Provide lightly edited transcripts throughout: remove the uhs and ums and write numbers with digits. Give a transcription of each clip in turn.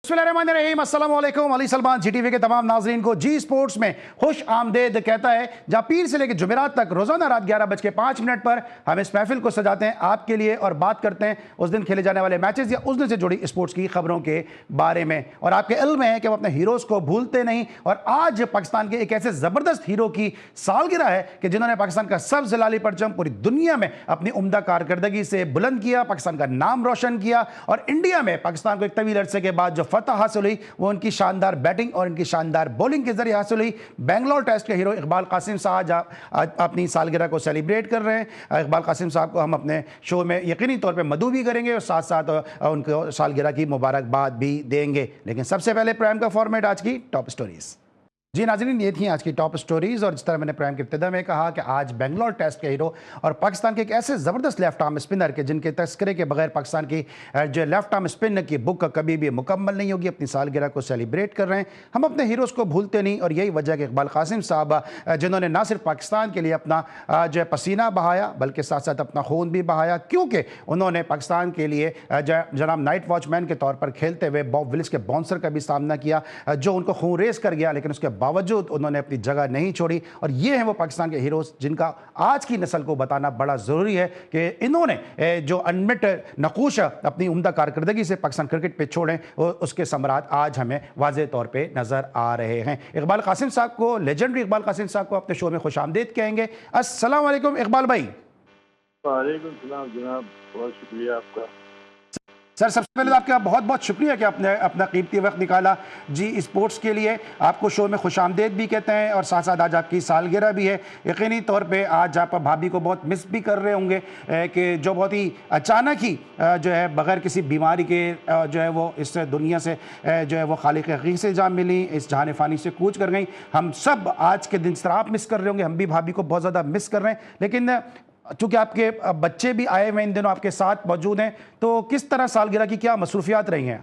बिस्मिल्लाहिर्रहमानिर्रहीम, अस्सलाम वालेकुम। अली सलमान जीटीवी के तमाम नाजरीन को जी स्पोर्ट्स में खुश आमदेद कहता है, जहां पीर से लेकर जुमेरात तक रोजाना रात 11:05 पर हम इस महफिल को सजाते हैं आपके लिए और बात करते हैं उस दिन खेले जाने वाले मैचेस या उस दिन से जुड़ी स्पोर्ट्स की खबरों के बारे में। और आपके इल्म है कि हम अपने हीरोज को भूलते नहीं, और आज पाकिस्तान के एक ऐसे जबरदस्त हीरो की सालगिरह है कि जिन्होंने पाकिस्तान का सब जलाली परचम पूरी दुनिया में अपनी उम्दा कारकर्दगी से बुलंद किया, पाकिस्तान का नाम रोशन किया, और इंडिया में पाकिस्तान को एक तवील अरसे के बाद जो फतह हासिल हुई वो उनकी शानदार बैटिंग और इनकी शानदार बॉलिंग के जरिए हासिल हुई। बेंगलोर टेस्ट के हीरो इकबाल कासिम साहब आज अपनी सालगिरह को सेलिब्रेट कर रहे हैं। इकबाल कासिम साहब को हम अपने शो में यकीनी तौर पे मदऊ भी करेंगे और साथ साथ उनको सालगिरह की मुबारकबाद भी देंगे। लेकिन सबसे पहले प्राइम का फॉर्मेट, आज की टॉप स्टोरीज। जी नाज़रीन, ये थी आज की टॉप स्टोरीज। और जिस तरह मैंने प्राइम के इब्तिदा में कहा कि आज बेंगलोर टेस्ट के हीरो और पाकिस्तान के एक ऐसे ज़बरदस्त लेफ्ट आर्म स्पिनर के जिनके तस्करे के बगैर पाकिस्तान की जो लेफ्ट आर्म स्पिन की बुक कभी भी मुकम्मल नहीं होगी, अपनी सालगिरह को सेलिब्रेट कर रहे हैं। हम अपने हीरोज़ को भूलते नहीं, और यही वजह है कि इकबाल कासिम साहब जिन्होंने ना सिर्फ पाकिस्तान के लिए अपना जो है पसीना बहाया बल्कि साथ साथ अपना खून भी बहाया, क्योंकि उन्होंने पाकिस्तान के लिए जनाब नाइट वॉचमैन के तौर पर खेलते हुए बॉब विलिस के बाउंसर का भी सामना किया जो उनको खून रेस कर गया, लेकिन उसके बावजूद उन्होंने अपनी जगह नहीं छोड़ी। और ये हैं वो पाकिस्तान के हीरोज जिनका आज की नस्ल को बताना बड़ा ज़रूरी है कि इन्होंने जो अनमिट नकूश अपनी उम्दा कारकर्दगी से पाकिस्तान क्रिकेट पे छोड़े, उसके समरात आज हमें वाज़े तौर पे नज़र आ रहे हैं। इकबाल कासिम साहब को, लेजेंडरी इकबाल कासिम साहब को अपने शो में खुशामदीद कहेंगे। अस्सलाम वालेकुम इकबाल भाई। वालेकुम सलाम जनाब, बहुत शुक्रिया आपका। सर, सबसे पहले तो आपका बहुत बहुत शुक्रिया कि आपने अपना कीमती वक्त निकाला जी स्पोर्ट्स के लिए। आपको शो में खुशामदीद भी कहते हैं और साथ साथ आज आपकी सालगिरह भी है। यकीनी तौर पे आज आप भाभी को बहुत मिस भी कर रहे होंगे कि जो बहुत ही अचानक ही जो है बग़ैर किसी बीमारी के जो है वो इस दुनिया से जो है वो खालिक हक़ीक़ी से जा मिली, इस जहान फ़ानी से कूच कर गई। हम सब आज के दिन, जिस तरह आप मिस कर रहे होंगे, हम भी भाभी को बहुत ज़्यादा मिस कर रहे हैं। लेकिन चूँकि आपके बच्चे भी आए हुए इन दिनों आपके साथ मौजूद हैं, तो किस तरह सालगिरह की क्या मसरूफियात रही हैं?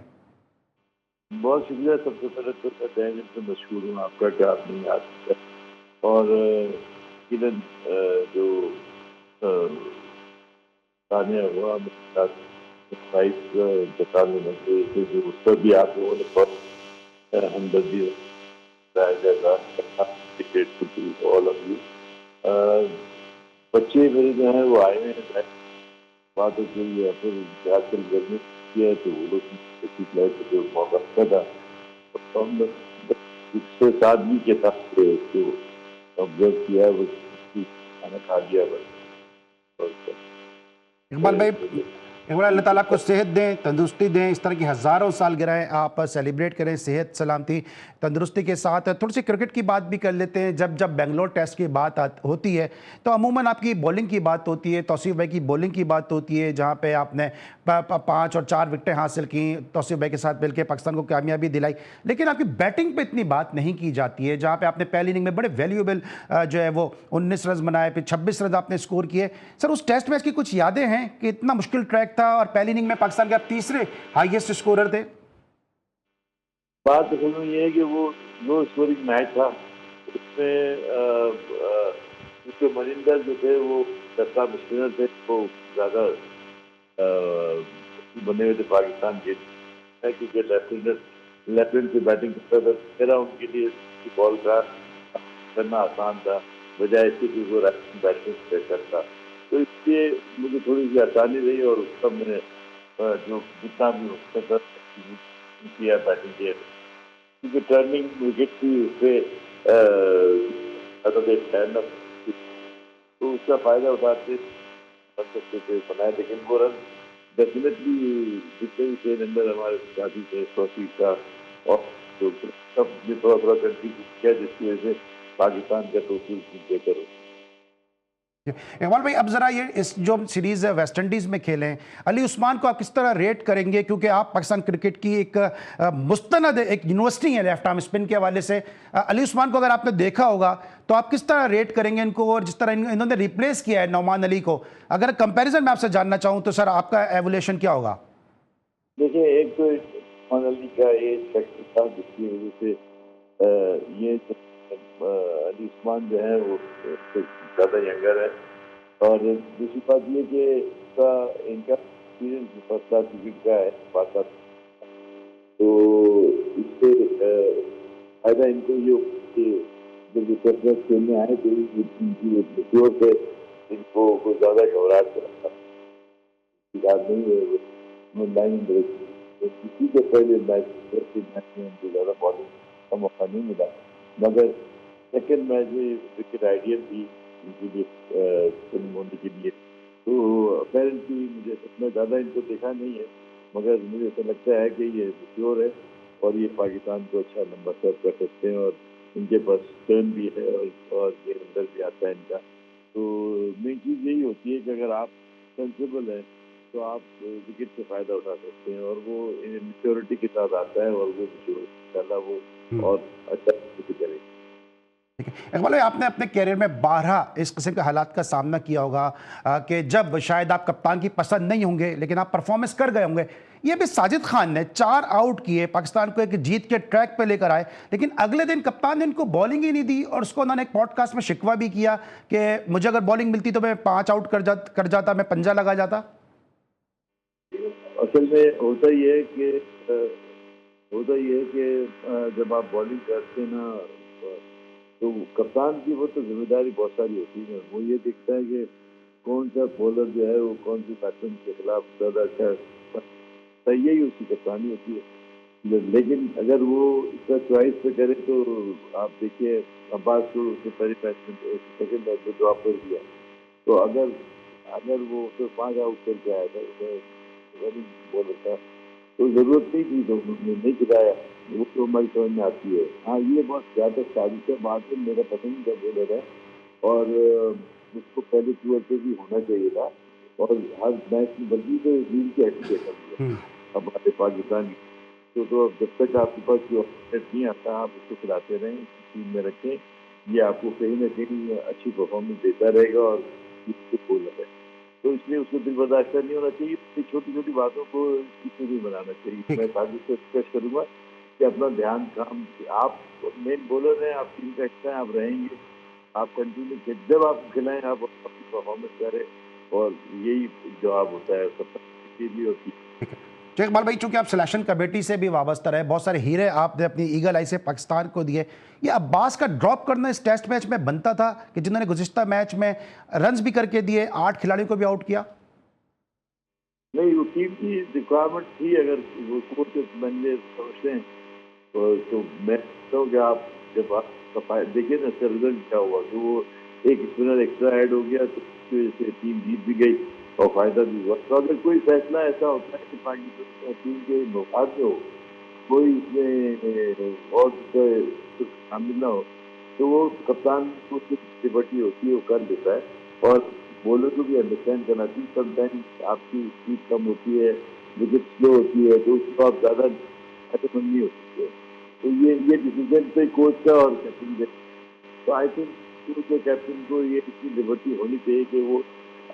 बहुत शुक्रिया। सबसे पहले तो मैं तहे दिल से मशहूर हूँ आपका कि आपने याद किया। और यकीनन जो तानिया हुआ मेरे साथ 27 से जो उस पर भी आप लोगों ने बहुत हमदर्दी ऑल ऑफ यू। बच्चे मेरे जो है वो आए हैं, बात होती है फिर आजकल गर्मी की है तो वो लोग जो मौका था तो हम इससे सादगी के साथ उसको ऑब्जर्व किया, वो खाना खा लिया बस। इकबाल भाई, अल्लाह ताला आपको सेहत दें, तंदुरुस्ती दें, इस तरह की हज़ारों सालगिरह आप सेलिब्रेट करें सेहत सलामती तंदुरुस्ती के साथ। थोड़ी सी क्रिकेट की बात भी कर लेते हैं। जब जब बेंगलोर टेस्ट की बात होती है तो अमूमन आपकी बॉलिंग की बात होती है, तौसीफ भाई की बॉलिंग की बात होती है, जहाँ पे आपने 5 और 4 विकेटें हासिल की, तौसीफ भाई के साथ मिलकर पाकिस्तान को कामयाबी दिलाई। लेकिन आपकी बैटिंग पे इतनी बात नहीं की जाती है, जहाँ पे आपने पहली इनिंग में बड़े वैल्यूएबल जो है वो 19 रन बनाए, फिर 26 रन आपने स्कोर किए। सर, उस टेस्ट मैच की कुछ यादें हैं कि इतना मुश्किल ट्रैक था और पहली इनिंग में पाकिस्तान के आप तीसरे हाईएस्ट स्कोरर थे? बात तो ये है कि वो लो स्कोरिंग मैच था, उसमें उसके मनिंदर जो थे वो दस्ता स्पिनर थे, वो ज़्यादा बने हुए थे पाकिस्तान के, क्योंकि लेफ्ट हैंड से बैटिंग करता था। मेरा उनके लिए बॉल का करना आसान था, बजाय इसके कि वो राइट बैटिंग से करता, तो इसलिए मुझे थोड़ी सी आसानी रही और उसका मैंने जो जितना भी हो सकता किया बैटिंग किया, क्योंकि टर्निंग विकेट थी उससे तो उसका फायदा उठाते बन सकते थे बनाए, लेकिन वो रन डेफिनेटली जितने भी थे नंबर हमारे साथी थे 100 का, और तो सब ने थोड़ा थोड़ा कंट्रीब्यूट किया जिसकी वजह से पाकिस्तान का टोटल बेहतर हो। इकबाल भाई, अब जरा ये इस जो सीरीज है वेस्ट इंडीज में खेले हैं, अली उस्मान को आप किस तरह रेट करेंगे, क्योंकि आप पाकिस्तान क्रिकेट की एक मुस्तनद एक यूनिवर्सिटी है लेफ्ट आर्म स्पिन के हवाले से। अली उस्मान को अगर आपने देखा होगा तो आप किस तरह रेट करेंगे इनको, और जिस तरह इन्होंने रिप्लेस किया है नौमान अली को, अगर कंपैरिजन में आपसे जानना चाहूँ तो सर आपका एवोल्यूशन क्या होगा? देखिए, एक तो नौमान अली का एज फैक्टर था जिसकी वजह से ये अली उस्मान जो है वो ज़्यादा यंगर है, और दूसरी बात ये कि इनका एक्सपीरियंस फर्स्ट क्लास क्रिकेट का है, बात तो इससे फायदा इनको ये हो कि जब ये टेस्ट खेलने आए तो इनकी जोर से इनको कोई ज़्यादा घबराहट करता नहीं है, वो लाइन ब्रेक तो किसी के पहले मैच में उनको ज़्यादा बॉलिंग का मौका नहीं मिला, मगर सेकेंड मैच में विकेट आइडियल थी इनके लिए स्पिन होने के लिए। तो अपेरेंटली मुझे मैं ज़्यादा इनको देखा नहीं है, मगर मुझे ऐसा लगता है कि ये श्योर है और ये पाकिस्तान को अच्छा नंबर सर्व कर सकते हैं और इनके पास टर्न भी है और ये अंदर भी आता है इनका। तो मेन चीज़ यही होती है कि अगर आप सेंसिबल हैं तो आप विकेट से फ़ायदा उठा सकते हैं और वो मेच्योरिटी के साथ आता है और वो इंशाल्लाह वो और अच्छा करेगा। ठीक है इकबाल भाई, आपने अपने कैरियर में 12 इस किस्म के हालात का सामना किया होगा कि जब शायद आप कप्तान की पसंद नहीं होंगे लेकिन आप परफॉर्मेंस कर गए होंगे। ये भी साजिद खान ने 4 आउट किए, पाकिस्तान को एक जीत के ट्रैक पे लेकर आए, लेकिन अगले दिन कप्तान ने इनको बॉलिंग ही नहीं दी और उसको उन्होंने एक पॉडकास्ट में शिकवा भी किया कि मुझे अगर बॉलिंग मिलती तो मैं 5 आउट कर जाता, मैं पंजा लगा जाता। असल में होता ये है कि जब आप बॉलिंग करते हैं ना तो कप्तान की वो तो जिम्मेदारी बहुत सारी होती है। वो ये देखता है कि कौन सा बॉलर जो है वो कौन सी बैट्समैन के खिलाफ ज़्यादा अच्छा सही, यही उसकी कप्तानी होती है। लेकिन अगर वो इसका चॉइस पे करे तो आप देखिए अब्बास को उसने पहले बैट्समैन सेकंड मैच में ड्रॉप कर दिया, तो अगर अगर वो तो 5 आउट करके आया था रनिंग बॉलर था तो जरूरत नहीं थी, तो उन्होंने नहीं गिराया। वो तो हमारी समझ में आती है। हाँ, ये बहुत ज़्यादा साजिश है, बाद में मेरा पसंदीदा बॉलर है और उसको पहले टूर पे भी होना चाहिए था और हर मैच में बल्कि तो टीम की हड्डी देखा दिया हमारे पाकिस्तान की। तो अब जब तक आपके पास जो अपडेट नहीं आता आप उसको खिलाते रहें, टीम में रखें, ये आपको कहीं ना कहीं अच्छी परफॉर्मेंस देता रहेगा और इसको बोलर है। तो इसलिए उसको दिल बर्दाश्त नहीं होना चाहिए, छोटी छोटी बातों को इसमें भी बनाना चाहिए। ठीक मैं है। साजिद से रिक्वेस्ट करूंगा कि अपना ध्यान काम, आप मेन बॉलर हैं, आप टीम का हिस्सा हैं, आप रहेंगे, आप कंटिन्यू जब आप खिलाएं आप अपनी परफॉर्मेंस करें और यही जवाब होता है सब की भी होती है। ठीक है। तो इकबाल भाई, चूंकि आप सिलेक्शन कमेटी से भी वाबस्ता रहे, बहुत सारे हीरे आपने अपनी ईगल आई से पाकिस्तान को दिए, ये अब्बास का ड्रॉप करना इस टेस्ट मैच में बनता था कि जिन्होंने गुज़िश्ता मैच में रन्स भी करके दिए, 8 खिलाड़ियों को भी आउट किया। नहीं, वो टीम की रिक्वायरमेंट थी, अगर वो कोच बंदे समझते हैं तो मैं कहता हूँ कि आप जब आप देखिए ना इसका रिजल्ट क्या हुआ कि वो एक स्पिनर एक्स्ट्रा ऐड हो गया तो उसकी वजह से टीम जीत भी गई और फायदा भी हुआ। तो अगर कोई फैसला ऐसा होता है कि पाकिस्तान टीम के मुफाद में हो, कोई इसमें और कुछ शामिल ना हो, तो वो कप्तान को कुछ लिबर्टी होती है वो कर देता है और बॉलर को भी अंडरस्टैंड करना चाहिए। समटाइम्स आपकी स्पीड कम होती है, विकेट स्लो होती है, तो उसको आप ज़्यादा फायदेमंद नहीं हो सकते। तो ये डिसीजन तो कोच का और कैप्टन का। तो आई थिंक कोच और कैप्टन को ये इतनी लिबर्टी होनी चाहिए कि वो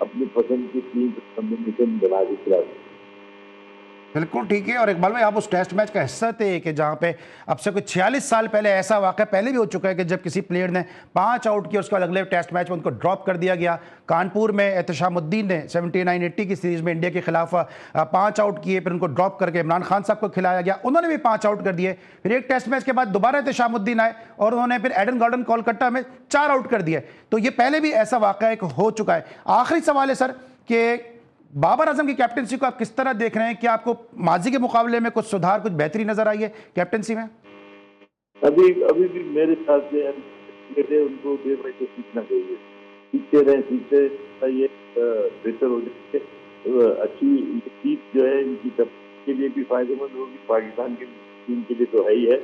अपनी पसंद की टीम कम्बिनेशन बना के खिला दें। बिल्कुल ठीक है। और इकबाल भाई, आप उस टेस्ट मैच का हिस्सा थे कि जहां पे अब से कुछ 46 साल पहले ऐसा वाक़या पहले भी हो चुका है कि जब किसी प्लेयर ने 5 आउट किए, उसके बाद अगले टेस्ट मैच में उनको ड्रॉप कर दिया गया। कानपुर में एहतशामुद्दीन ने 79-80 की सीरीज में इंडिया के खिलाफ 5 आउट किए, फिर उनको ड्रॉप करके इमरान खान साहब को खिलाया गया, उन्होंने भी 5 आउट कर दिए। फिर एक टेस्ट मैच के बाद दोबारा एहतशामुद्दीन आए और उन्होंने फिर एडन गॉर्डन कोलकाता में 4 आउट कर दिए। तो ये पहले भी ऐसा वाक़या एक हो चुका है। आखिरी सवाल है सर कि बाबर आजम की कैप्टनसी को आप किस तरह देख रहे हैं? क्या आपको माजी के मुकाबले में कुछ सुधार, कुछ बेहतरी नजर आई है कैप्टनसी में? अभी अभी भी मेरे ख्याल से बेटे उनको देर भाई से सीखना चाहिए, सीखते ये बेहतर हो जाए। अच्छी ये जीत जो है इनकी तब के लिए भी फायदेमंद होगी, पाकिस्तान की टीम के लिए तो है ही है,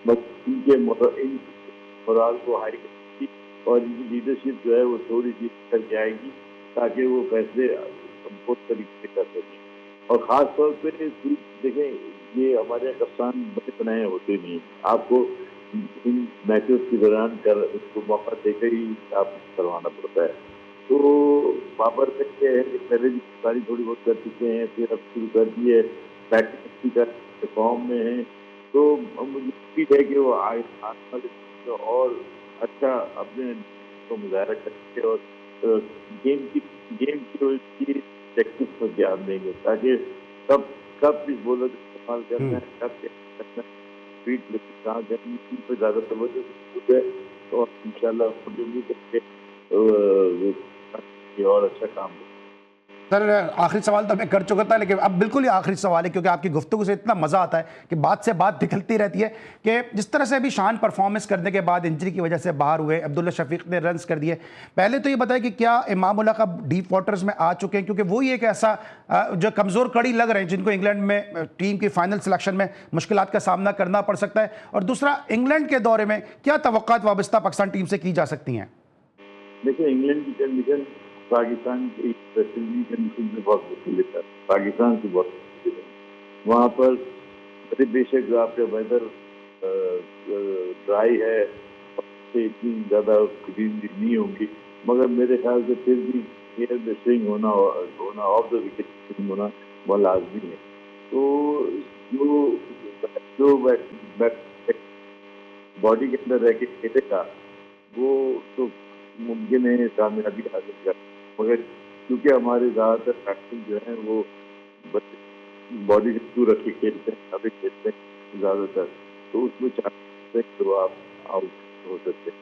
बस इनके मोराल को हाई करेगी और इनकी लीडरशिप जो है वो थोड़ी सी करके आएगी ताकि वो फैसले बहुत तरीके से कर सकें। और ख़ास तौर पे देखें, ये हमारे यहाँ कप्तान बड़े बनाए होते नहीं, आपको इन मैचेस के दौरान कर उसको मौका देकर ही आप करवाना पड़ता है। तो बाबर में ये है कि पहले भी कप्तानी थोड़ी बहुत कर चुके हैं, फिर अब शुरू कर दी है, बैटिंग अच्छी कर फॉर्म में है, तो मुझे उम्मीद है कि वो आगे आने वाले तो और अच्छा अपने को मुजाहरा करेंगे और गेम की टैक्टिक्स पर ध्यान देंगे ताकि सब कब किस बॉलर का इस्तेमाल करना है, कब क्या करना है, स्पीड लेकिन कहाँ करनी है, पे ज़्यादा तवज्जो है। तो इंशाल्लाह मुझे उम्मीद है कि और अच्छा काम हो। सर आखिरी सवाल तो मैं कर चुका था, लेकिन अब बिल्कुल ही आखिरी सवाल है, क्योंकि आपकी गुफ्तगू से इतना मज़ा आता है कि बात से बात निकलती रहती है कि जिस तरह से अभी शान परफॉर्मेंस करने के बाद इंजरी की वजह से बाहर हुए, अब्दुल्ला शफीक ने रन्स कर दिए। पहले तो ये बताया कि क्या इमाम उल्लाह का डीप वाटर्स में आ चुके हैं, क्योंकि वो ही एक ऐसा जो कमज़ोर कड़ी लग रहे हैं जिनको इंग्लैंड में टीम की फाइनल सिलेक्शन में मुश्किलात का सामना करना पड़ सकता है। और दूसरा, इंग्लैंड के दौरे में क्या तवक्कुआत वाबस्ता पाकिस्तान टीम से की जा सकती हैं? देखिए, इंग्लैंड की कंडीशन पाकिस्तान की वेस्ट इंडीज कंडीशन से बहुत मुख्तलिफ है, पाकिस्तान से बहुत मुख्तलिफ है। वहाँ पर बेशक आपका वेदर ड्राई है, से इतनी ज़्यादा ग्रीनरी नहीं होगी, मगर मेरे ख्याल से फिर भी एयर में स्विंग होना ऑफ द विकेट स्विंग होना बहुत लाजमी है। तो जो जो बॉडी के अंदर रह के खेलेगा वो तो मुमकिन है कामयाबी हासिल कर, मगर क्योंकि हमारे ज़्यादातर बैट्समैन जो हैं वो बॉडी के थ्रू रख के खेलते हैं, अभी खेलते हैं ज़्यादातर, तो उसमें चांस है कि वो आप आउट हो सकते हैं।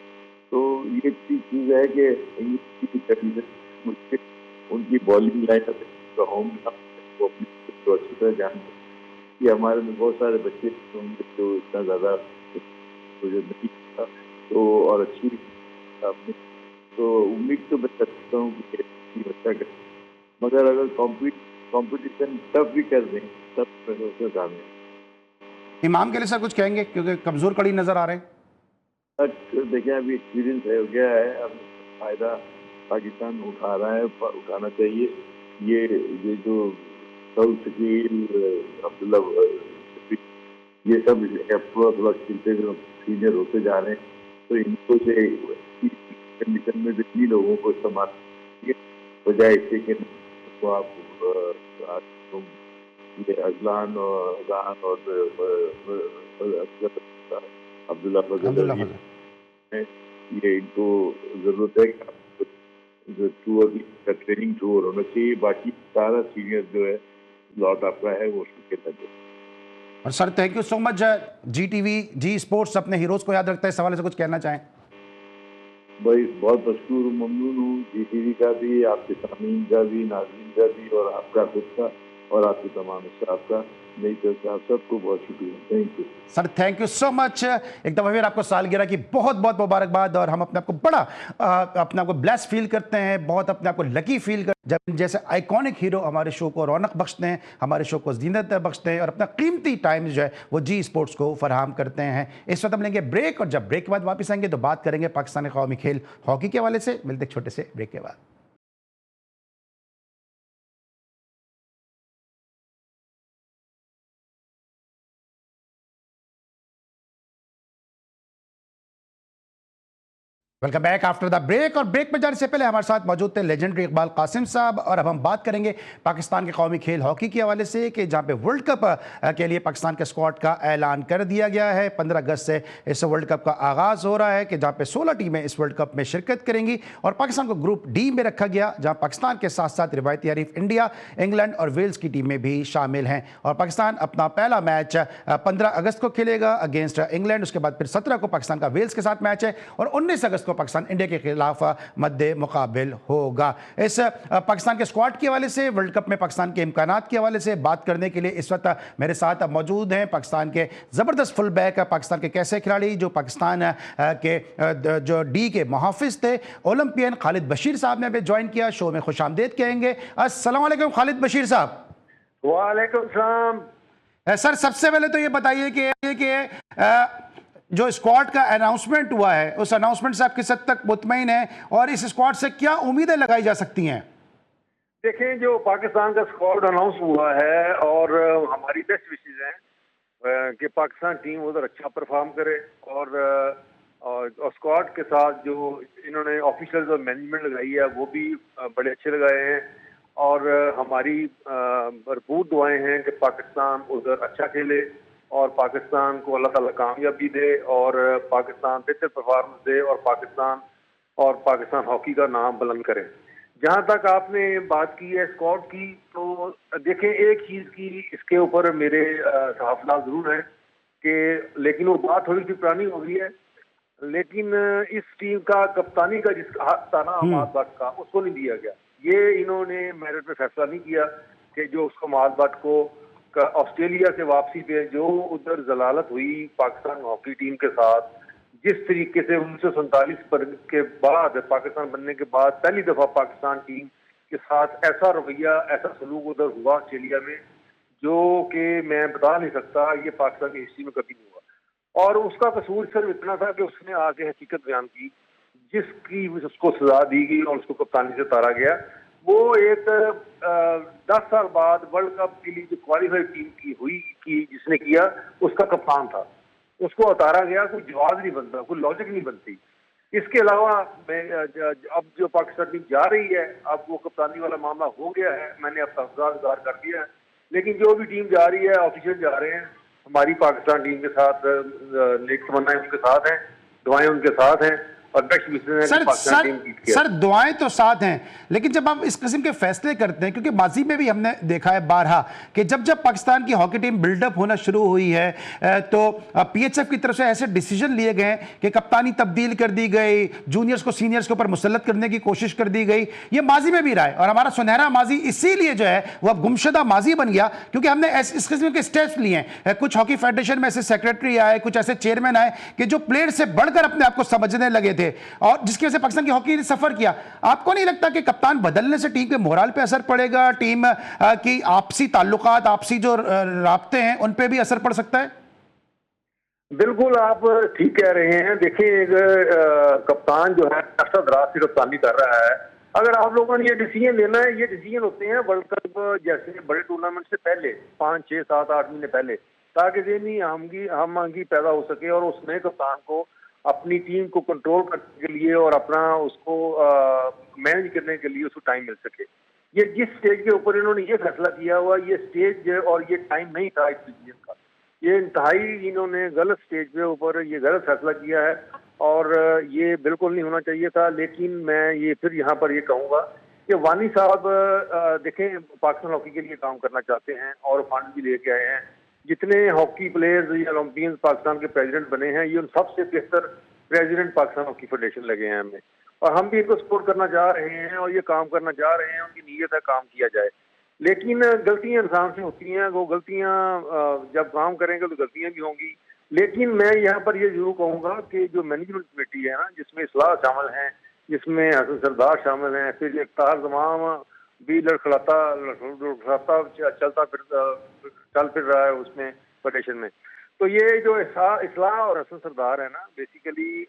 तो ये चीज़ है कि इंग्लिश की कंडीशन मुझसे उनकी बॉलिंग लाइनअप का होम वो अपनी तो अच्छी तरह जानते हैं कि हमारे में बहुत सारे बच्चे होंगे जो इतना ज़्यादा मुझे नहीं था, तो और अच्छी आपने तो उम्मीद तो मैं करता हूँ कि टीम अच्छा करे, मगर अगर कंपटीशन टफ भी कर दें तब मैं उसमें कामयाब। इमाम के लिए सर कुछ कहेंगे, क्योंकि कमज़ोर कड़ी नज़र आ रहे हैं? देखिए, अभी एक्सपीरियंस है हो गया है, अब फायदा पाकिस्तान उठा रहा है, उठाना चाहिए। ये जो सऊद शकील, अब्दुल्ला शफीक, ये सब थोड़ा थोड़ा खेलते जो सीनियर होते जा रहे हैं, तो इनको से कंडीशन में भी लोगों को इस्तेमाल बजाय इसके कि तो आप तुम ये अजलान और अजान और अब्दुल्ला फजल अब्दुल्ला ये फजल। ये इनको जरूरत है कि जो टूर का ट्रेनिंग टूर होना चाहिए, बाकी सारा सीनियर जो है लौट आपका है वो उसके लगे। और sir thank you so much. Zee TV, Zee sports अपने हीरोज़ को याद रखता है, इस हवाले से कुछ कहना चाहें? भाई बहुत मशहूर ममनून हूँ जी टीवी का भी, आपके सामीन का भी, नाज़रीन का भी, और आपका खुद का और आपके तमाम स्टाफ का, नई तरफ से आप सबको बहुत शुक्रिया। Thank you sir, thank you so much. एक दफ़ा फिर आपको सालगिरह की बहुत बहुत मुबारकबाद, और हम अपने आप को बड़ा अपने आप को ब्लेस फील करते हैं, बहुत अपने आप को लकी फील कर जब जैसे आइकॉनिक हीरो हमारे शो को रौनक बख्शते हैं, हमारे शो को जीनत बख्शते हैं और अपना कीमती टाइम जो है वो जी स्पोर्ट्स को फराहम करते हैं। इस वक्त हम लेंगे ब्रेक, और जब ब्रेक के बाद वापस आएंगे तो बात करेंगे पाकिस्तानी कौमी खेल हॉकी के हवाले से। मिलते एक छोटे से ब्रेक के बाद। Welcome back after the break. और ब्रेक में जाने से पहले हमारे साथ मौजूद थे लेजेंडरी इकबाल कासिम साहब, और अब हम बात करेंगे पाकिस्तान के कौमी खेल हॉकी के हवाले से कि जहां पे वर्ल्ड कप के लिए पाकिस्तान के स्क्वाड का ऐलान कर दिया गया है। 15 अगस्त से इस वर्ल्ड कप का आगाज़ हो रहा है कि जहां पे 16 टीमें इस वर्ल्ड कप में शिरकत करेंगी, और पाकिस्तान को ग्रुप डी में रखा गया, जहां पाकिस्तान के साथ साथ रिवायती हरीफ इंडिया, इंग्लैंड और वेल्स की टीमें भी शामिल हैं। और पाकिस्तान अपना पहला मैच 15 अगस्त को खेलेगा अगेंस्ट इंग्लैंड, उसके बाद फिर 17 को पाकिस्तान का वेल्स के साथ मैच है, और 19 अगस्त को पाकिस्तान इंडिया के खिलाफ मद्दे मुकाबिल होगा। इस पाकिस्तान के स्क्वाड के हवाले से, वर्ल्ड कप में पाकिस्तान के इम्कानात के हवाले से बात करने के लिए इस वक्त मेरे साथ मौजूद हैं पाकिस्तान के ज़बरदस्त फुल बैक, पाकिस्तान के कैसे खिलाड़ी जो पाकिस्तान के जो डी के मुहाफिज थे, ओलंपियन खालिद बशीर साहब ने भी ज्वाइन किया। शो में खुश आमदेद कहेंगे। अस्सलाम वालेकुम खालिद बशीर साहब। वालेकुम सलाम। सर सबसे पहले तो ये बताइए कि जो स्क्वाड का अनाउंसमेंट हुआ है, उस अनाउंसमेंट से आप किस हद तक मुतमईन हैं, और इस स्क्वाड से क्या उम्मीदें लगाई जा सकती हैं? देखें, जो पाकिस्तान का स्क्वाड अनाउंस हुआ है, और हमारी बेस्ट विशेज हैं कि पाकिस्तान टीम उधर अच्छा परफॉर्म करे, और स्क्वाड के साथ जो इन्होंने ऑफिशियल जो मैनेजमेंट लगाई है वो भी बड़े अच्छे लगाए हैं, और हमारी भरपूर दुआएं हैं कि पाकिस्तान उधर अच्छा खेले और पाकिस्तान को अल्लाह ताला कामयाबी दे, और पाकिस्तान बेहतर परफॉर्मेंस दे, और पाकिस्तान हॉकी का नाम बुलंद करें। जहां तक आपने बात की है स्क्वाड की, तो देखें एक चीज की इसके ऊपर मेरे सहाफनाम जरूर है कि, लेकिन वो बात थोड़ी सी पुरानी हो गई है। लेकिन इस टीम का कप्तानी का जिसका हक था ना अहमद भट्ट का, उसको नहीं दिया गया। ये इन्होंने मेरिट पे फैसला नहीं किया कि जो उसको अहमद भट्ट को ऑस्ट्रेलिया से वापसी पे जो उधर जलालत हुई पाकिस्तान हॉकी टीम के साथ, जिस तरीके से 1947 के बाद पाकिस्तान बनने के बाद पहली दफा पाकिस्तान टीम के साथ ऐसा रवैया, ऐसा सलूक उधर हुआ ऑस्ट्रेलिया में, जो कि मैं बता नहीं सकता, ये पाकिस्तान की हिस्ट्री में कभी नहीं हुआ। और उसका कसूर सिर्फ इतना था कि उसने आके हकीकत बयान की, जिसकी उसको सजा दी गई और उसको कप्तानी से उतारा गया। वो एक 10 साल बाद वर्ल्ड कप के लिए जो क्वालिफाइड टीम की जिसने किया, उसका कप्तान था, उसको उतारा गया। कोई जवाब नहीं बनता, कोई लॉजिक नहीं बनती। इसके अलावा मैं अब जो पाकिस्तान टीम जा रही है, अब वो कप्तानी वाला मामला हो गया है, मैंने अब तफज़ार कर दिया है। लेकिन जो भी टीम जा रही है, ऑफिशियल जा रहे हैं, हमारी पाकिस्तान टीम के साथ नेक तमन्नाएं उनके साथ हैं, दुआएं उनके साथ हैं, और बेस्ट विशेष है कि पाकिस्तान टीम जीत के। सर दुआएं तो साथ हैं, लेकिन जब हम इस किस्म के फैसले करते हैं, क्योंकि माजी में भी हमने देखा है बारहा कि जब जब पाकिस्तान की हॉकी टीम बिल्डअप होना शुरू हुई है तो पीएचएफ की तरफ से ऐसे डिसीजन लिए गए कि कप्तानी तब्दील कर दी गई, जूनियर्स को सीनियर्स के ऊपर मुसल्लत करने की कोशिश कर दी गई। ये माजी में भी रहा है और हमारा सुनहरा माजी इसीलिए जो है वो अब गुमशुदा माजी बन गया, क्योंकि हमने इस किस्म के स्टेप्स लिए हैं। कुछ हॉकी फेडरेशन में ऐसे सेक्रेटरी आए, कुछ ऐसे चेयरमैन आए कि जो प्लेयर से बढ़कर अपने आप को समझने लगे थे, और जिसकी वजह से पाकिस्तान की हॉकी ने सफर किया। आपको नहीं लगता कि कप्तान बदलने से टीम के मोराल पे असर पड़ेगा, टीम की आपसी ताल्लुकात, आपसी जो राब्ते हैं उन पे भी असर पड़ सकता है? बिल्कुल आप ठीक कह रहे हैं। देखिए एक कप्तान जो है अरसा दराज से कप्तानी कर रहा है, अगर आप लोगों ने ये डिसीजन लेना है, ये डिसीजन होते हैं वर्ल्ड कप जैसे बड़े टूर्नामेंट से पहले 5, 6, 7, 8 महीने पहले, ताकि ज़हनी हम पैदा हो सके और उस नए कप्तान को अपनी टीम को कंट्रोल करने के लिए और अपना उसको मैनेज करने के लिए उसको टाइम मिल सके। ये जिस स्टेज के ऊपर इन्होंने ये फैसला किया हुआ, ये स्टेज और ये टाइम नहीं था इस डिसीजन का। ये इंतहाई इन्होंने गलत स्टेज पे ऊपर ये गलत फैसला किया है और ये बिल्कुल नहीं होना चाहिए था। लेकिन मैं ये फिर यहाँ पर ये कहूँगा कि वानी साहब देखें पाकिस्तान हॉकी के लिए काम करना चाहते हैं और फंड भी लेके आए हैं। जितने हॉकी प्लेयर्स या ओलंपियंस पाकिस्तान के प्रेसिडेंट बने हैं, ये उन सबसे बेहतर प्रेसिडेंट पाकिस्तान हॉकी फेडरेशन लगे हैं हमें, और हम भी इनको सपोर्ट करना चाह रहे हैं और ये काम करना चाह रहे हैं। उनकी नीयत है काम किया जाए, लेकिन गलतियां इंसान से होती हैं। वो गलतियां जब काम करेंगे तो गलतियां भी होंगी। लेकिन मैं यहाँ पर ये जरूर कहूँगा कि जो मैनेजमेंट कमेटी है ना, जिसमें इस्लाह शामिल हैं, जिसमें हसन सरदार शामिल हैं, फिर इफ्तार तमाम भी लड़खड़ाता चल फिर रहा है उसमें फेडरेशन में। तो ये जो इस्लाह और हसन सरदार है ना, बेसिकली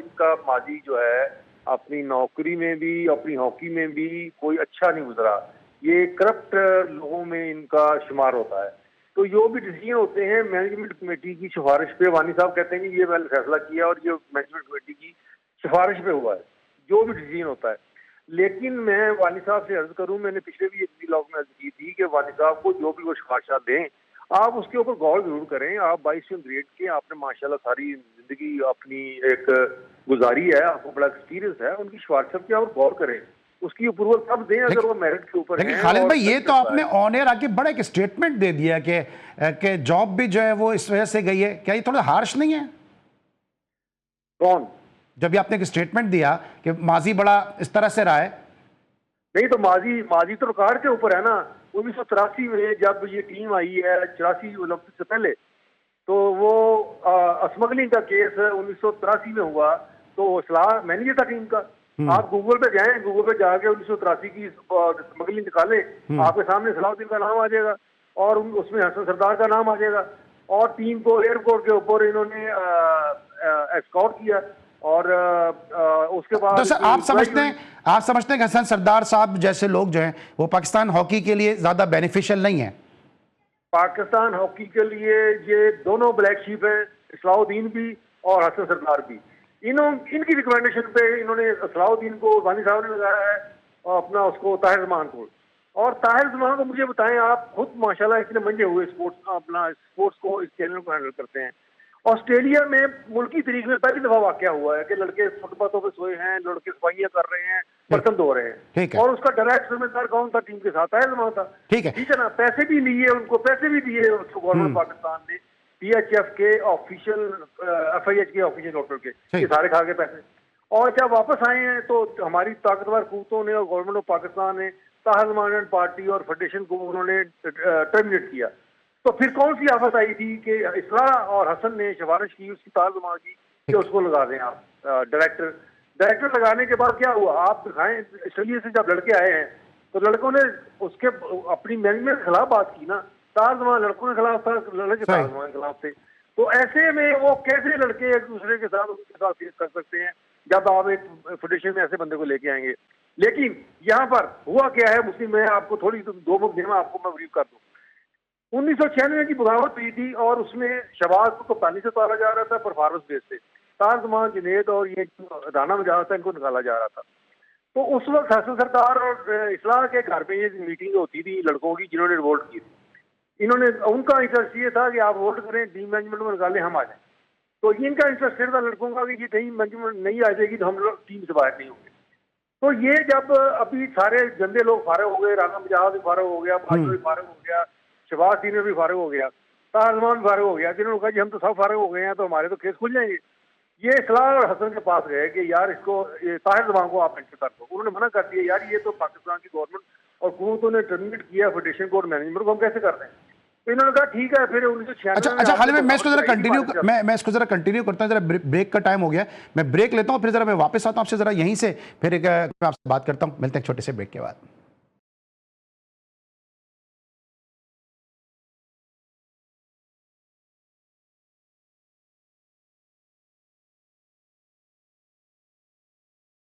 इनका माजी जो है अपनी नौकरी में भी अपनी हॉकी में भी कोई अच्छा नहीं गुजरा। ये करप्ट लोगों में इनका शुमार होता है। तो जो भी डिसीजन होते हैं मैनेजमेंट कमेटी की सिफारिश पे, वानी साहब कहते हैं कि ये मैंने फैसला किया और ये मैनेजमेंट कमेटी की सिफारिश पे हुआ है जो भी डिसीजन होता है। लेकिन मैं वानी साहब से अर्ज करूं, मैंने पिछले भी एक ब्लॉग में अर्ज की थी कि वानी साहब को जो भी वो सिफारिशा दें, आप उसके ऊपर गौर जरूर करें। आप 22 ग्रेड के, आपने माशाल्लाह सारी जिंदगी अपनी एक गुजारी है, आपको बड़ा एक्सपीरियंस है, उनकी सिफारिशों पर और गौर करें, उसकी अप्रूवल तब दें अगर वो मेरिट के ऊपर है। लेकिन खालिद भाई ये तो आपने ऑन एयर आके बड़ा एक स्टेटमेंट दे दिया कि जॉब भी जो है वो इस वजह से गई है, क्या ये थोड़ा हार्श नहीं है? कौन? जब भी आपने एक स्टेटमेंट दिया कि माजी बड़ा इस तरह से रहा है। नहीं तो माजी तो रिकॉर्ड के ऊपर है ना। 1983 में जब ये टीम आई है, 84 ओलंपिक से पहले, तो वो स्मगलिंग का केस 1983 में हुआ, तो सलाह मैनेजर था टीम का। आप गूगल पे जाएं, गूगल पे जाके 1983 की स्मगलिंग निकालें, आपके सामने सलाहुद्दीन का नाम आ जाएगा और उसमें हसन सरदार का नाम आ जाएगा। और टीम को एयरपोर्ट के ऊपर इन्होंने एस्कॉर्ट किया और उसके बाद तो सर आप समझते हैं कि हसन सरदार साहब जैसे लोग जो हैं वो पाकिस्तान हॉकी के लिए ज्यादा बेनिफिशियल नहीं है? पाकिस्तान हॉकी के लिए ये दोनों ब्लैक शीप है, सलाहुद्दीन भी और हसन सरदार भी। इनकी रिकमेंडेशन पे इन्होंने सलाहुद्दीन को वानी साहब ने लगाया है और अपना उसको ताहिर जमान को। और ताहिर जमान को मुझे बताएं, आप खुद माशाल्लाह इतने मंजे हुए स्पोर्ट्स को, इस चैनल को हैंडल करते हैं। ऑस्ट्रेलिया में मुल्की तरीके में पहली दफा वाकया हुआ है कि लड़के फुटपाथों पे सोए हैं, लड़के सफाइयां कर रहे हैं, पसंद हो रहे ठीक हैं। है। और उसका डायरेक्ट जिम्मेदार कौन था? टीम के साथ ताहिर जमान था। ठीक है। ठीक है ना, पैसे भी लिए, उनको पैसे भी दिए उसको गवर्नमेंट पाकिस्तान ने, PHF के ऑफिशियल, FIH के ऑफिशियल डॉक्टर के, ये सारे खा के पैसे। और जब वापस आए हैं तो हमारी ताकतवर कुव्वतों ने और गवर्नमेंट ऑफ पाकिस्तान ने ताहिर जमान पार्टी और फेडरेशन को उन्होंने टर्मिनेट किया। तो फिर कौन सी आफत आई थी कि इसरा और हसन ने सिफारिश की उसकी ताहिर जमान की कि उसको लगा दें आप डायरेक्टर लगाने के बाद क्या हुआ? आप दिखाएं, ऑस्ट्रेलिया से जब लड़के आए हैं तो लड़कों ने उसके अपनी मैनेजमेंट के खिलाफ बात की ना। ताहिर जमान लड़कों के खिलाफ था, लड़के ताहिर जमान के खिलाफ थे। तो ऐसे में वो कैसे लड़के एक दूसरे के साथ उनके साथ फेस कर सकते हैं जब आप एक फेडरेशन में ऐसे बंदे को लेके आएंगे? लेकिन यहाँ पर हुआ क्या है मुस्लिम, मैं आपको थोड़ी दो मुख में आपको मैं ब्रीफ कर दूं। 1996 की बगावत हुई थी और उसमें शहबाज को कप्तानी से उतारा जा रहा था परफॉर्मेंस बेस से। ताहिर जमान, जुनैद और ये राना मजाज था, इनको निकाला जा रहा था। तो उस वक्त हसन सरकार और इस्लाह के घर पे ये मीटिंग होती थी लड़कों की जिन्होंने वोट की थी। इन्होंने, उनका इंटरेस्ट ये था कि आप वोट करें, टीम मैनेजमेंट में निकालें, हम आ जाए। तो इनका इंटरेस्ट था लड़कों का कि ये कहीं मैनेजमेंट नहीं आ जाएगी तो हम लोग टीम से बाहर नहीं होंगे। तो ये जब अभी सारे गंदे लोग फारग हो गए, राना मजाज भी फारग हो गया, भाजपा भी फारग हो गया, शहबाज सीनियर भी फारग हो गया, ताहिर जमान भी फारग हो गया, जिन्होंने कहा जी हम तो सब फारग हो गए हैं तो हमारे तो केस खुल जाएंगे। ये इस्लाह और हसन के पास गए कि यार इसको, ताहिर जमान को आप एंटर कर दो। उन्होंने मना कर दिया, यार ये तो पाकिस्तान की गवर्नमेंट और हुकूमतों ने टर्मिनेट किया फेडरेशन को और मैनेजमेंट को, हम कैसे कर दें? तो इन्होंने कहा ठीक है। फिर 1996 अच्छा खालिद भाई, मैं इसको जरा कंटिन्यू करता हूँ, जरा ब्रेक का टाइम हो गया, मैं ब्रेक लेता हूँ, फिर जरा मैं वापस आता हूँ आपसे, जरा यहीं से फिर मैं आपसे बात करता हूँ। मिलते हैं छोटे से ब्रेक के बाद।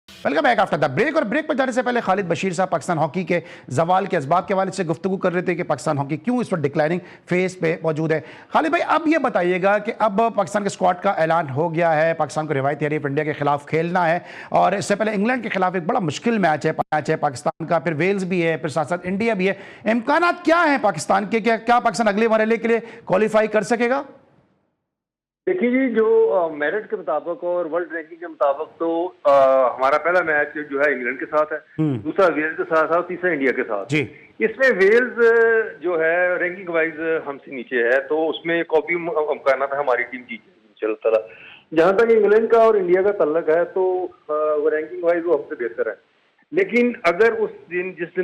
Welcome back after the break. और ब्रेक पर जाने से पहले खालिद बशीर साहब पाकिस्तान हॉकी के जवाल के असबाब के हवाले से गुफ्तगू कर रहे थे कि पाकिस्तान हॉकी क्यों इस वक्त डिक्लाइनिंग फेज पे मौजूद है। खालिद भाई, अब ये बताइएगा कि अब पाकिस्तान के स्क्वाड का ऐलान हो गया है, पाकिस्तान को रिवायती हरीफ इंडिया के खिलाफ खेलना है और इससे पहले इंग्लैंड के खिलाफ एक बड़ा मुश्किल मैच है पाकिस्तान का, फिर वेल्स भी है, फिर साथ साथ इंडिया भी है। इम्कानात क्या है पाकिस्तान के, क्या पाकिस्तान अगले मरहले के लिए क्वालिफाई कर सकेगा? देखिए जी, जो मेरिट के मुताबिक और वर्ल्ड रैंकिंग के मुताबिक तो हमारा पहला मैच जो है इंग्लैंड के साथ है, दूसरा वेल्स के साथ है और तीसरा इंडिया के साथ जी। इसमें वेल्स जो है रैंकिंग वाइज हमसे नीचे है, तो उसमें कॉपी इम्कान है हमारी टीम जीत चलता रहा। जहां तक इंग्लैंड का और इंडिया का तल्लक है तो वो रैंकिंग वाइज वो हमसे बेहतर है। लेकिन अगर उस दिन जिस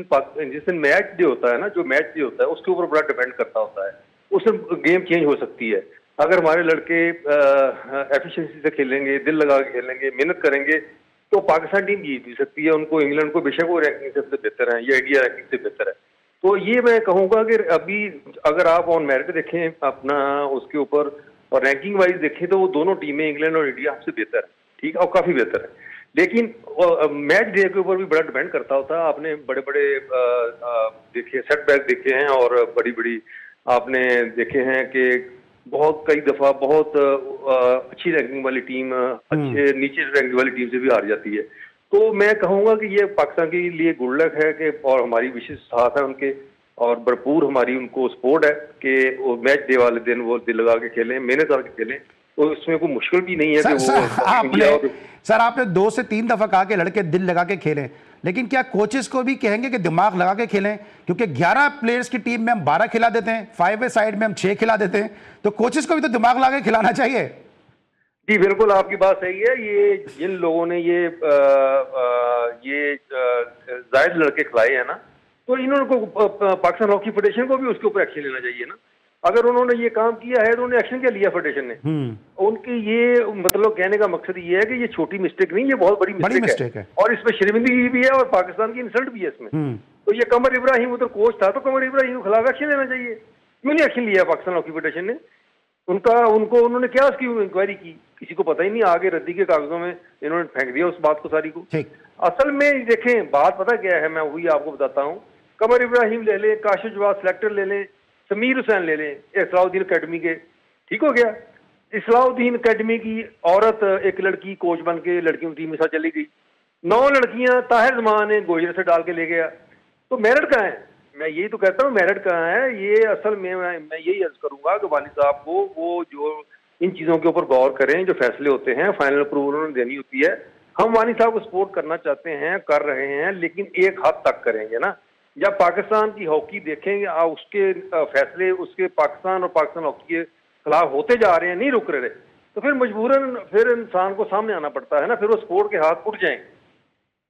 दिन मैच डे होता है ना, जो मैच डे होता है उसके ऊपर बड़ा डिपेंड करता होता है, उससे गेम चेंज हो सकती है। अगर हमारे लड़के एफिशिएंसी से खेलेंगे, दिल लगा के खेलेंगे, मेहनत करेंगे तो पाकिस्तान टीम जीत भी सकती है उनको, इंग्लैंड को, बेशक वो रैंकिंग से बेहतर है या इंडिया रैंकिंग से बेहतर है। तो ये मैं कहूँगा कि अभी अगर आप ऑन मेरिट देखें अपना उसके ऊपर और रैंकिंग वाइज देखें तो वो दोनों टीमें इंग्लैंड और इंडिया हमसे बेहतर है, ठीक है, और काफ़ी बेहतर है। लेकिन मैच डे के ऊपर भी बड़ा डिपेंड करता होता है। आपने बड़े बड़े देखे सेटबैक देखे हैं और बड़ी बड़ी आपने देखे हैं कि बहुत कई दफा बहुत अच्छी रैंकिंग वाली टीम अच्छे नीचे रैंकिंग वाली टीम से भी हार जाती है। तो मैं कहूँगा कि ये पाकिस्तान के लिए गुड लक है कि, और हमारी विशेष साथ है उनके और भरपूर हमारी उनको सपोर्ट है कि वो मैच डे वाले दिन वो दिल लगा के खेलें, मेहनत करके खेलें, तो उसमें कोई मुश्किल भी नहीं है कि सर आपने 2 से 3 दफा कहा कि लड़के दिल लगा के खेलें, लेकिन क्या कोचेस को भी कहेंगे कि दिमाग लगा के खेलें? क्योंकि 11 प्लेयर्स की टीम में हम 12 खिला देते हैं, 5 वे साइड में हम 6 खिला देते हैं, तो कोचेस को भी तो दिमाग लगा के खिलाना चाहिए। जी बिल्कुल, आपकी बात सही है। ये जिन लोगों ने ये जायद लड़के खिलाए हैं ना, तो इन्होंने को पाकिस्तान हॉकी फेडरेशन को भी उसके ऊपर एक्शन लेना चाहिए ना। अगर उन्होंने ये काम किया है तो उन्होंने एक्शन क्या लिया फेडरेशन ने? उनकी ये मतलब कहने का मकसद ये है कि ये छोटी मिस्टेक नहीं, ये बहुत बड़ी मिस्टेक है और इसमें शर्मिंदगी भी है और पाकिस्तान की इंसल्ट भी है इसमें। तो ये कमर इब्राहिम उधर कोच था, तो कमर इब्राहिम के खिलाफ एक्शन लेना चाहिए। क्यों नहीं एक्शन लिया पाकिस्तान हॉकी फेडरेशन ने? उन्होंने क्या उसकी इंक्वायरी की? किसी को पता ही नहीं। आगे रद्दी के कागजों में इन्होंने फेंक दिया उस बात को सारी को। असल में देखें बात पता क्या है, मैं वही आपको बताता हूँ। कमर इब्राहिम ले लें, काशिफ जवाद सिलेक्टर ले लें, समीर हुसैन ले लें इस्लाउद्दीन अकेडमी के, ठीक हो गया। इस्लाउद्दीन अकेडमी की औरत एक लड़की कोच बन के लड़कियों की टीम के साथ चली गई। 9 लड़कियां ताहिर जमान ने गोजर से डाल के ले गया। तो मेरिट कहाँ है? मैं यही तो कहता हूँ मेरिट कहाँ है। ये असल में मैं यही अर्ज करूंगा कि वालिद साहब को वो जो इन चीज़ों के ऊपर गौर करें, जो फैसले होते हैं फाइनल अप्रूवल उन्होंने देनी होती है। हम वानी साहब को सपोर्ट करना चाहते हैं, कर रहे हैं, लेकिन एक हद तक करेंगे ना। जब पाकिस्तान की हॉकी देखेंगे उसके फैसले उसके पाकिस्तान और पाकिस्तान हॉकी के खिलाफ होते जा रहे हैं, नहीं रुक रहे, तो फिर मजबूरन फिर इंसान को सामने आना पड़ता है ना, फिर वो स्पोर्ट के हाथ उठ जाएंगे,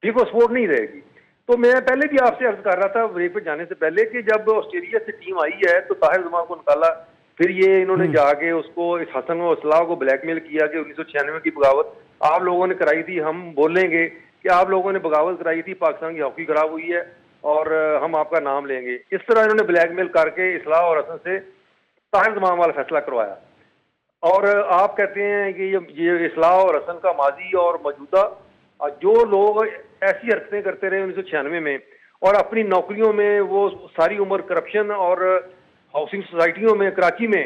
फिर वो स्पोर्ट नहीं रहेगी। तो मैं पहले भी आपसे अर्ज कर रहा था ब्रेक पे जाने से पहले कि जब ऑस्ट्रेलिया से टीम आई है तो ताहिर जमान को निकाला, फिर ये इन्होंने जाके उसको इस हसन और सलाह को ब्लैकमेल किया कि 1996 की बगावत आप लोगों ने कराई थी, हम बोलेंगे कि आप लोगों ने बगावत कराई थी, पाकिस्तान की हॉकी खराब हुई है और हम आपका नाम लेंगे। इस तरह इन्होंने ब्लैकमेल करके इस्लाह और हसन से ताहिर जमान वाला फैसला करवाया। और आप कहते हैं कि ये इस्लाह और हसन का माजी और मौजूदा जो लोग ऐसी हरकतें करते रहे 1996 में और अपनी नौकरियों में वो सारी उम्र करप्शन और हाउसिंग सोसाइटियों में कराची में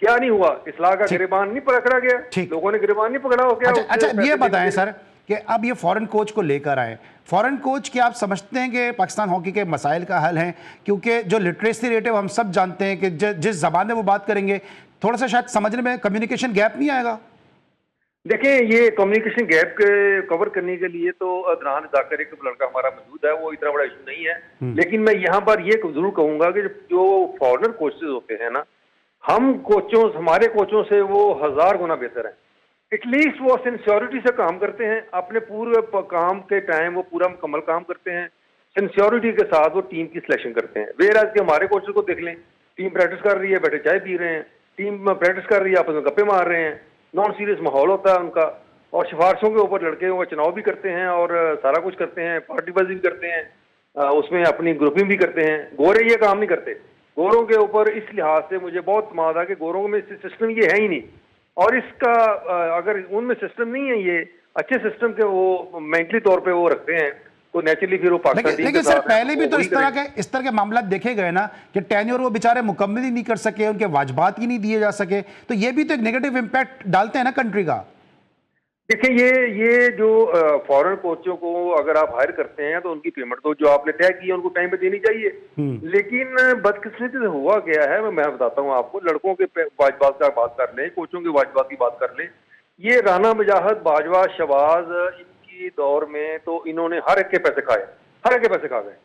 क्या नहीं हुआ, इस्लाह का गिरबान नहीं पकड़ा गया, लोगों ने गिरबान नहीं पकड़ा हो क्या? अच्छा ये बताएं सर कि अब ये फॉरेन कोच को लेकर आए, फॉरेन कोच क्या आप समझते हैं कि पाकिस्तान हॉकी के मसाइल का हल है? क्योंकि जो लिटरेसी रेट है वो हम सब जानते हैं कि जिस जबान में वो बात करेंगे थोड़ा सा शायद समझने में कम्युनिकेशन गैप नहीं आएगा। देखिए ये कम्युनिकेशन गैप के कवर करने के लिए तो अदनान जाकर एक लड़का हमारा मौजूद है, वो इतना बड़ा इशू नहीं है। लेकिन मैं यहाँ पर ये जरूर कहूंगा कि जो फॉरेनर कोचेज होते हैं ना, हमारे कोचों से वो 1000 गुना बेहतर हैं। एटलीस्ट वो सिंसियोरिटी से काम करते हैं, अपने पूरे काम के टाइम वो पूरा मुकम्मल काम करते हैं, सिंसियोरिटी के साथ वो टीम की सिलेक्शन करते हैं। वेयर एज के हमारे कोचेज को देख लें, टीम प्रैक्टिस कर रही है, बैठे चाय पी रहे हैं, टीम प्रैक्टिस कर रही है, आपस में गप्पे मार रहे हैं, नॉन सीरियस माहौल होता है उनका, और सिफारिशों के ऊपर लड़के वो चुनाव भी करते हैं और सारा कुछ करते हैं, पार्टीबाजी भी करते हैं, उसमें अपनी ग्रुपिंग भी करते हैं। गोरे ये काम नहीं करते। गोरों के ऊपर इस लिहाज से मुझे बहुत तमाद है कि गोरों में सिस्टम ये है ही नहीं, और इसका अगर उनमें सिस्टम नहीं है, ये अच्छे सिस्टम के वो मेंटली तौर पे वो रखते हैं, तो नेचुरली फिर वो पाकिस्तान टीम लेकिन सर पहले भी तो इस तरह के मामला देखे गए ना कि टेन्योर वो बेचारे मुकम्मल ही नहीं कर सके, उनके वाजबात ही नहीं दिए जा सके, तो ये भी तो एक नेगेटिव इम्पैक्ट डालते हैं ना कंट्री का। देखिए ये जो फॉरेन कोचों को अगर आप हायर करते हैं तो उनकी पेमेंट तो जो आपने तय की है उनको टाइम पे देनी चाहिए। लेकिन बदकिस्मती से हुआ गया है, मैं बताता हूँ आपको, लड़कों के वाजबात का बात कर लें, कोचों के वाजबात की बात कर लें, ये राना मुजाहिद, बाजवा, शहबाज, इनकी दौर में तो इन्होंने हर एक के पैसे खाए, हर एक के पैसे खा गए।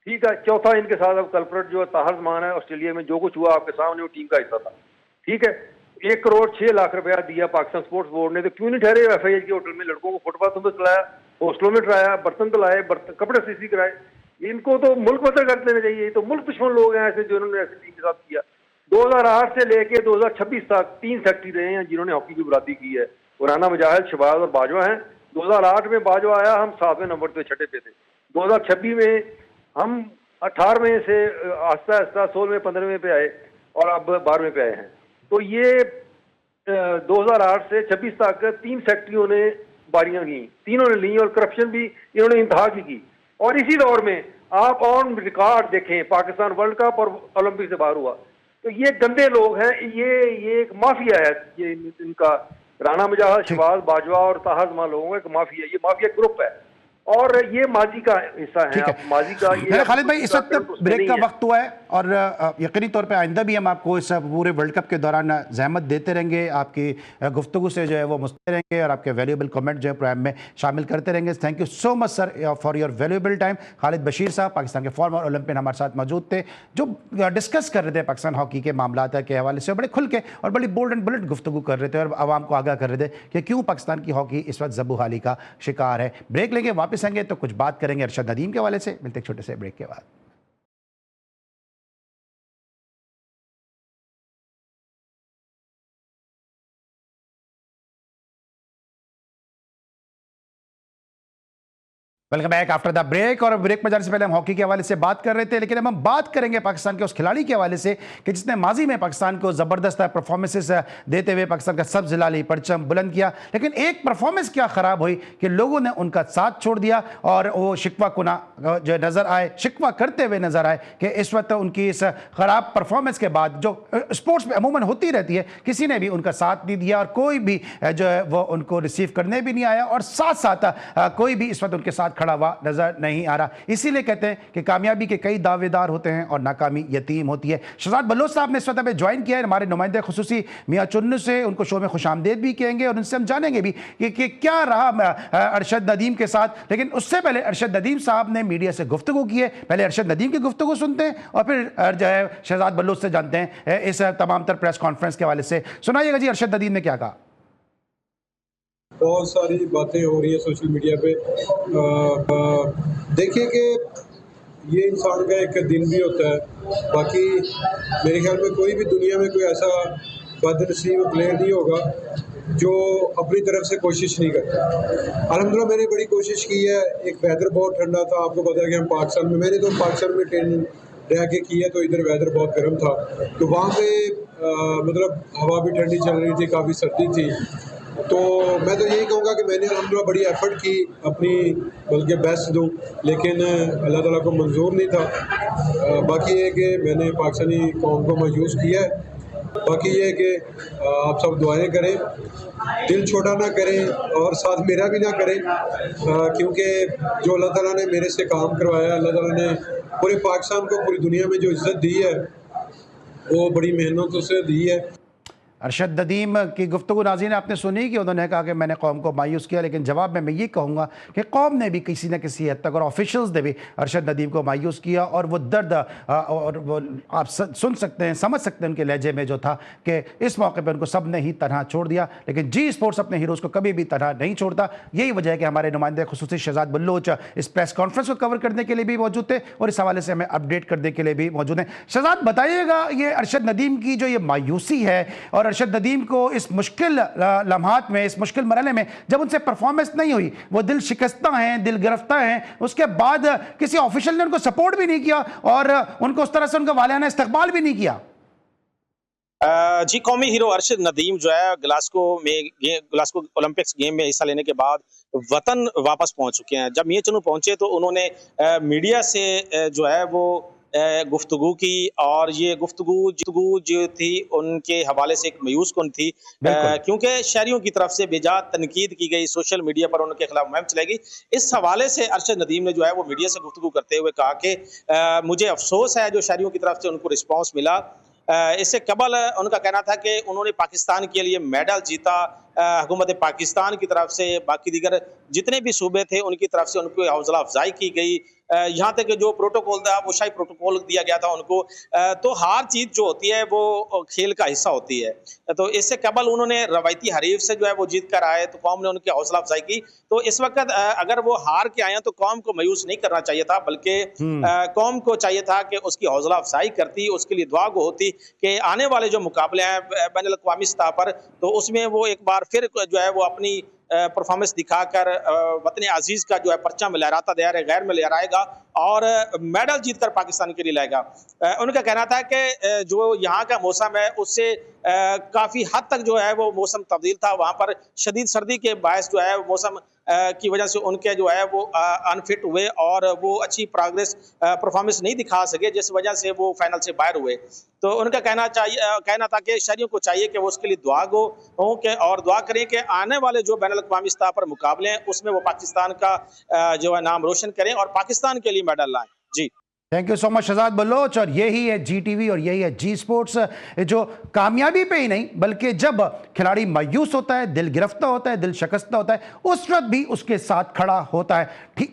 ठीक है, चौथा इनके साथ अब कल्प्रेट जो ताहिर जमान है, ऑस्ट्रेलिया में जो कुछ हुआ आपके सामने, वो टीम का हिस्सा था। ठीक है, 1 करोड़ 6 लाख रुपया दिया पाकिस्तान स्पोर्ट्स बोर्ड ने, तो क्यों नहीं ठहरे FIH के होटल में लड़कों को फुटपाथ में चलाया, हॉस्टलों में ट्राया, बर्तन तलाए, कपड़े सीसी कराए। इनको तो मुल्क बदल कर देना चाहिए। तो मुल्क दुश्मन लोग हैं ऐसे जो इन्होंने ऐसी टीम के साथ किया। 2008 से लेके 2026 तक 3 सेक्रेटरी रहे हैं जिन्होंने हॉकी की बुरादी की है, राना मुजाहिद, शहबाज और बाजवा हैं। 2008 में बाजवा आया, हम 7वें नंबर पे, 6ठे पे थे। 2026 में हम 18वें से आस्ता आस्ता 16वें 15वें पे आए और अब 12वें पे आए हैं। तो ये 2008 से 26 तक 3 सेक्रेटरियों ने बारियां ली, तीनों ने ली, और करप्शन भी इन्होंने इंतहा की। और इसी दौर में आप ऑन रिकॉर्ड देखें, पाकिस्तान वर्ल्ड कप और ओलंपिक से बाहर हुआ। तो ये गंदे लोग हैं, ये एक माफिया है, ये इनका राना मुजाहिद, शहबाज, बाजवा और ताहिर जमान लोगों का एक माफिया, ये माफिया ग्रुप है और ये माजी का हिस्सा है। माजी का ये खालिद भाई, इस वक्त ब्रेक का वक्त हुआ है और यकीनी तौर पे आइंदा भी हम आपको इस पूरे वर्ल्ड कप के दौरान जहमत देते रहेंगे, आपकी गुफ्तगू से जो है वो मुस्ते रहेंगे और आपके वैल्यूएबल कमेंट जो है प्रोग्राम में शामिल करते रहेंगे। Thank you so much sir for your valuable time. Khalid Bashir साहब पाकिस्तान के फॉर्मर ओलंपियन हमारे साथ मौजूद थे, जो डिस्कस कर रहे थे पाकिस्तान हॉकी के मामला के हवाले से, बड़े खुल के और बड़ी बोल्ड एंड बुलेट गुफ्तगू कर रहे थे और आवाम को आगाह कर रहे थे कि क्यों पाकिस्तान की हॉकी इस वक्त ज़बूहाली का शिकार है। ब्रेक लेंगे, वापस आएंगे तो कुछ बात करेंगे अरशद नदीम के हवाले से। मिलते एक छोटे से ब्रेक के बाद। Welcome back after the break. और ब्रेक में जाने से पहले हम हॉकी के हवाले से बात कर रहे थे, लेकिन अब हम बात करेंगे पाकिस्तान के उस खिलाड़ी के हवाले से कि जिसने माजी में पाकिस्तान को ज़बरदस्त परफॉर्मेंसेस देते हुए पाकिस्तान का सब जिलाली परचम बुलंद किया। लेकिन एक परफॉर्मेंस क्या ख़राब हुई कि लोगों ने उनका साथ छोड़ दिया और वो शिकवा कुना जो नज़र आए, शिकवा करते हुए नज़र आए कि इस वक्त उनकी इस ख़राब परफॉर्मेंस के बाद, जो स्पोर्ट्स में अमूमन होती रहती है, किसी ने भी उनका साथ नहीं दिया और कोई भी जो है वो उनको रिसीव करने भी नहीं आया और साथ साथ कोई भी इस वक्त उनके साथ खड़ा हुआ नजर नहीं आ रहा। इसीलिए कहते हैं कि कामयाबी के कई दावेदार होते हैं और नाकामी यतीम होती है। शहजाद बल्लोच साहब ने इस वक्त हमें ज्वाइन किया है, हमारे नुमाइंदे खुसूसी मियां चुन्नू से। उनको शो में खुशामदीद भी कहेंगे और उनसे हम जानेंगे भी कि क्या रहा अरशद नदीम के साथ। लेकिन उससे पहले अरशद नदीम साहब ने मीडिया से गुफ्तगू की है। पहले अरशद नदीम की गुफ्तगू सुनते हैं और फिर जो है शहजाद बल्लोच से जानते हैं इस तमाम तर प्रेस कॉन्फ्रेंस के हवाले से। सुनाइएगा जी, अरशद नदीम ने क्या कहा। बहुत सारी बातें हो रही है सोशल मीडिया पे। देखिए कि ये इंसान का एक दिन भी होता है। बाकी मेरे ख्याल में कोई भी दुनिया में कोई ऐसा बदनसीब प्लेयर नहीं होगा जो अपनी तरफ से कोशिश नहीं करता। अल्हम्दुलिल्लाह मैंने बड़ी कोशिश की है। एक वेदर बहुत ठंडा था, आपको पता है कि हम पाकिस्तान में, मैंने तो पाकिस्तान में ट्रेनिंग रह के की है, तो इधर वेदर बहुत गर्म था, तो वहाँ पे मतलब हवा भी ठंडी चल रही थी, काफ़ी सर्दी थी। तो मैं तो यही कहूँगा कि मैंने अल्हम्दुलिल्लाह बड़ी एफर्ट की, अपनी बल्कि बेस्ट दूँ, लेकिन अल्लाह ताला को मंजूर नहीं था। बाकी ये कि मैंने पाकिस्तानी कौम को मायूस किया है। बाकी ये है कि आप सब दुआएं करें, दिल छोटा ना करें और साथ मेरा भी ना करें, क्योंकि जो अल्लाह ताला ने मेरे से काम करवाया, अल्लाह ताला ने पूरे पाकिस्तान को, पूरी दुनिया में जो इज़्ज़त दी है वो बड़ी मेहनतों से दी है। अरशद नदीम की गुफ्तगू नाज़रीन आपने सुनी कि उन्होंने कहा कि मैंने कौम को मायूस किया, लेकिन जवाब में मैं ये कहूँगा कि कौम ने भी किसी न किसी हद तक और ऑफिशियल्स ने भी अरशद नदीम को मायूस किया। और वो दर्द और वो आप सुन सकते हैं, समझ सकते हैं उनके लहजे में जो था कि इस मौके पर उनको सब ने ही तनहा छोड़ दिया। लेकिन जी स्पोर्ट्स अपने हीरोज़ को कभी भी तनहा नहीं छोड़ता। यही वजह है कि हमारे नुमाइंदे खुसूसी शहजाद बल्लोच इस प्रेस कॉन्फ्रेंस को कवर करने के लिए भी मौजूद थे और इस हवाले से हमें अपडेट करने के लिए भी मौजूद हैं। शहजाद बताइएगा, ये अरशद नदीम की जो ये मायूसी है और अरशद नदीम को इस मुश्किल लम्हात में, इस मुश्किल मरहले में जब उनसे परफॉर्मेंस नहीं हुई, वो दिल शिकस्ता हैं, दिल गिरफ्ता हैं, उसके बाद किसी ऑफिशियल ने उनको सपोर्ट भी नहीं किया और उनको उस तरह से उनका वालियाना इस्तकबाल भी नहीं किया। जी, कौमी हीरो अरशद नदीम जो है ग्लासगो ओलंपिक्स गेम में हिस्सा लेने के बाद वतन वापस पहुंच चुके हैं। जब मियां चुन्नू पहुंचे तो उन्होंने मीडिया से जो है वो गुफ्तगू की और ये गुफ्तगू जो थी उनके हवाले से एक मायूस कुन थी, क्योंकि शहरियों की तरफ से बेजा तनकीद की गई, सोशल मीडिया पर उनके खिलाफ मुहिम चलाई गई। इस हवाले से अरशद नदीम ने जो है वो मीडिया से गुफ्तगू करते हुए कहा कि मुझे अफसोस है जो शहरियों की तरफ से उनको रिस्पॉन्स मिला। इससे कबल उनका कहना था कि उन्होंने पाकिस्तान के लिए मेडल जीता, हुकूमत पाकिस्तान की तरफ से बाकी दीगर जितने भी सूबे थे उनकी तरफ से उनको हौसला अफजाई की गई। यहाँ तक जो प्रोटोकॉल था वो शाही प्रोटोकॉल दिया गया था उनको। तो हार जीत जो होती है वो खेल का हिस्सा होती है। तो इससे कबल उन्होंने रवायती हरीफ से जो है वो जीत कर आए तो कौम ने उनकी हौसला अफजाई की। तो इस वक्त अगर वो हार के आए तो कौम को मायूस नहीं करना चाहिए था, बल्कि कौम को चाहिए था कि उसकी हौसला अफजाई करती, उसके लिए दुआ गो होती कि आने वाले जो मुकाबले हैं बैनुल अक़वामी सतह पर, तो उसमें वो एक बार फिर जो है वो अपनी परफॉर्मेंस दिखाकर वतन अजीज का जो है परचम लहराता गैर में लहराएगा और मेडल जीतकर पाकिस्तान के लिए लाएगा। उनका कहना था कि जो यहाँ का मौसम है उससे काफ़ी हद तक जो है वो मौसम तब्दील था। वहाँ पर शदीद सर्दी के बायस जो है मौसम की वजह से उनके जो है वो अनफिट हुए और वो अच्छी परफॉर्मेंस नहीं दिखा सके, जिस वजह से वो फाइनल से बाहर हुए। तो उनका कहना था कि शहरियों को चाहिए कि वो उसके लिए दुआ गो हो के और दुआ करें कि आने वाले जो बैनुल अक़वामी सतह पर मुकाबले हैं उसमें वो पाकिस्तान का जो है नाम रोशन करें और पाकिस्तान के लिए मेडल लाएं। जी, thank you so much Shahzad Baloch. और यही है GTV और यही है जी स्पोर्ट्स, जो कामयाबी पे ही नहीं बल्कि जब खिलाड़ी मायूस होता है, दिल गिरफ्ता होता है, दिल शिकस्ता होता है, उस वक्त भी उसके साथ खड़ा होता है। ठीक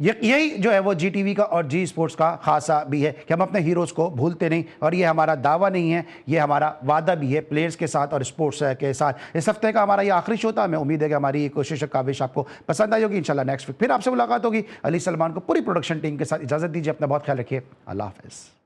यही जो है वो GTV का और जी स्पोर्ट्स का खासा भी है कि हम अपने हीरोज़ को भूलते नहीं। और ये हमारा दावा नहीं है, ये हमारा वादा भी है प्लेयर्स के साथ और स्पोर्ट्स के साथ। इस हफ्ते का हमारा ये आखिरी शो था। हमें उम्मीद है कि हमारी ये कोशिश काविश आपको पसंद आई होगी। इंशाल्लाह नेक्स्ट वीक फिर आपसे मुलाकात होगी। अली सलमान को पूरी प्रोडक्शन टीम के साथ इजाज़त दीजिए। अपना बहुत ख्याल रखिए। अल्लाह हाफ़िज़।